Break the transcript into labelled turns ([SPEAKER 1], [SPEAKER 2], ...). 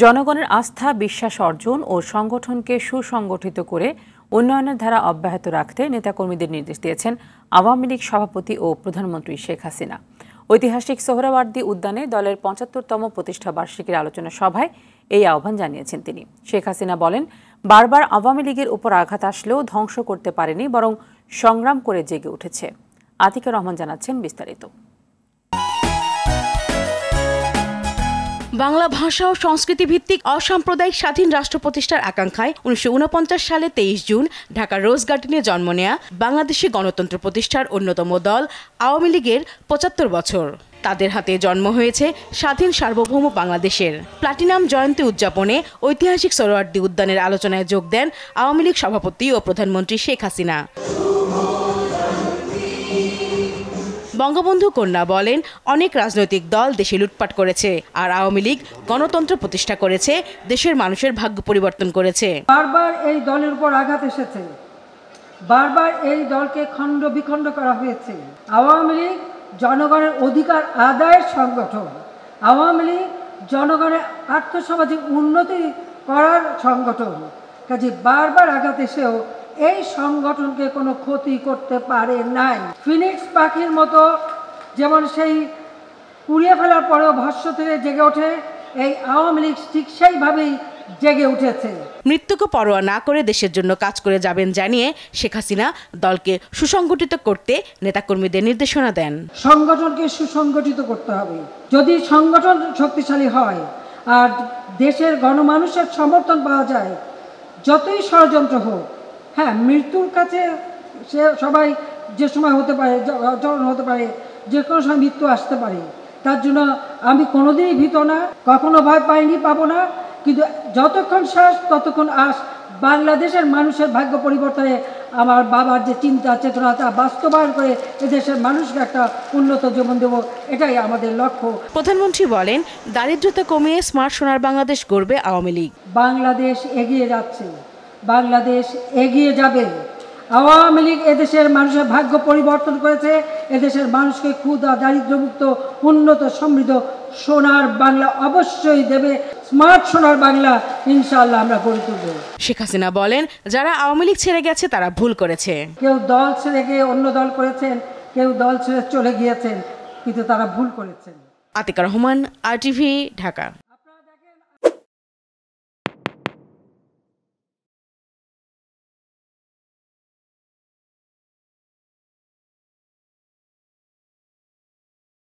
[SPEAKER 1] জনগণের আস্থা বিশ্বাস অর্জন ও সংগঠনকে সুসংগঠিত করে উন্নয়নের ধারা অব্যাহত রাখতে নেতাকর্মীদের নির্দেশ দিয়েছেন আওয়ামী লীগ সভাপতি ও প্রধানমন্ত্রী শেখ হাসিনা। ঐতিহাসিক সোহরাওয়ার্দী উদ্যানে দলের ৭৫তম প্রতিষ্ঠা বার্ষিকীর আলোচনা সভায় এই আহ্বান জানিয়েছেন তিনি। শেখ হাসিনা বলেন, বারবার আওয়ামী লীগের উপর আঘাত আসলেও ধ্বংস করতে পারেনি, বরং সংগ্রাম করে জেগে উঠেছে। আতিকুর রহমান জানাচ্ছেন বিস্তারিত।
[SPEAKER 2] বাংলা ভাষা ও সংস্কৃতি ভিত্তিক অসাম্প্রদায়িক স্বাধীন রাষ্ট্র প্রতিষ্ঠার আকাঙ্ক্ষায় ১৯৪৯ সালে ২৩ জুন ঢাকার রোজ গার্ডেনে জন্ম নেয়া বাংলাদেশি গণতন্ত্র প্রতিষ্ঠার অন্যতম দল আওয়ামী লীগের ৭৫ বছর। তাদের হাতে জন্ম হয়েছে স্বাধীন সার্বভৌম বাংলাদেশের। প্লাটিনাম জয়ন্তী উদযাপনে ঐতিহাসিক সোহরাওয়ার্দী উদ্যানের আলোচনায় যোগ দেন আওয়ামী লীগ সভাপতি ও প্রধানমন্ত্রী শেখ হাসিনা। বঙ্গবন্ধু কন্যা বলেন, অনেক রাজনৈতিক দল দেশে লুটপাট করেছে, আর আওয়ামী লীগ গণতন্ত্র প্রতিষ্ঠা করেছে, দেশের মানুষের ভাগ্য পরিবর্তন করেছে।
[SPEAKER 3] বারবার এই দলের উপর আঘাত এসেছে, বারবার এই দলকে খণ্ড বিখণ্ড করা হয়েছে। আওয়ামী লীগ জনগণের অধিকার আদায়ের সংগঠন, আওয়ামী লীগ জনগণের আর্থসামাজিক উন্নতি করার সংগঠন। কাজে বারবার আঘাত এসেও এই সংগঠনকে কোনো ক্ষতি করতে পারে নাই। ফিনিক্স পাখির মতো যেমন সেই পুড়িয়ে ফেলার পরেও ভস্ম থেকে জেগে ওঠে, এই আওয়ামী লীগ ঠিক সেইভাবেই জেগে উঠেছে।
[SPEAKER 2] মৃত্যুকে পরোয়া না করে দেশের জন্য কাজ করে যাবেন জানিয়ে শেখ হাসিনা দলকে সুসংগঠিত করতে নেতাকর্মীদের নির্দেশনা দেন।
[SPEAKER 3] সংগঠনকে সুসংগঠিত করতে হবে। যদি সংগঠন শক্তিশালী হয় আর দেশের গণমানুষের সমর্থন পাওয়া যায়, যতই ষড়যন্ত্র হোক, হ্যাঁ, মৃত্যুর কাছে সে সবাই যে সময় হতে পারে, হতে পারে, যে কোনো সময় মৃত্যু আসতে পারে। তার জন্য আমি কোনোদিনই ভীত না, কখনো ভয় পাইনি, পাবো না। কিন্তু যতক্ষণ শ্বাস ততক্ষণ আস, বাংলাদেশের মানুষের ভাগ্য পরিবর্তনে আমার বাবার যে চিন্তা চেতনা তা বাস্তবায়ন করে এদেশের মানুষকে একটা উন্নত জীবন দেব, এটাই আমাদের লক্ষ্য।
[SPEAKER 2] প্রধানমন্ত্রী বলেন, দারিদ্রতা কমিয়ে স্মার্ট সোনার বাংলাদেশ গড়বে আওয়ামী লীগ।
[SPEAKER 3] বাংলাদেশ এগিয়ে যাচ্ছে, বাংলাদেশ এগিয়ে যাবে। আওয়ামী লীগ এদেশের মানুষের ভাগ্য পরিবর্তন করেছে, এদেশের মানুষকে ক্ষুধা দারিদ্র্যমুক্ত উন্নত সমৃদ্ধ সোনার বাংলা অবশ্যই দেবে। স্মার্ট সোনার বাংলা ইনশাআল্লাহ আমরা গড়ে তুলব।
[SPEAKER 2] শেখ হাসিনা বলেন, যারা আওয়ামী লীগ ছেড়ে গেছে তারা ভুল করেছে।
[SPEAKER 3] কেউ দল ছেড়ে গিয়ে অন্য দল করেছেন, কেউ দল ছেড়ে চলে গিয়েছেন, কিন্তু তারা ভুল করেছেন।
[SPEAKER 2] আতিকুর রহমান, RTV, ঢাকা।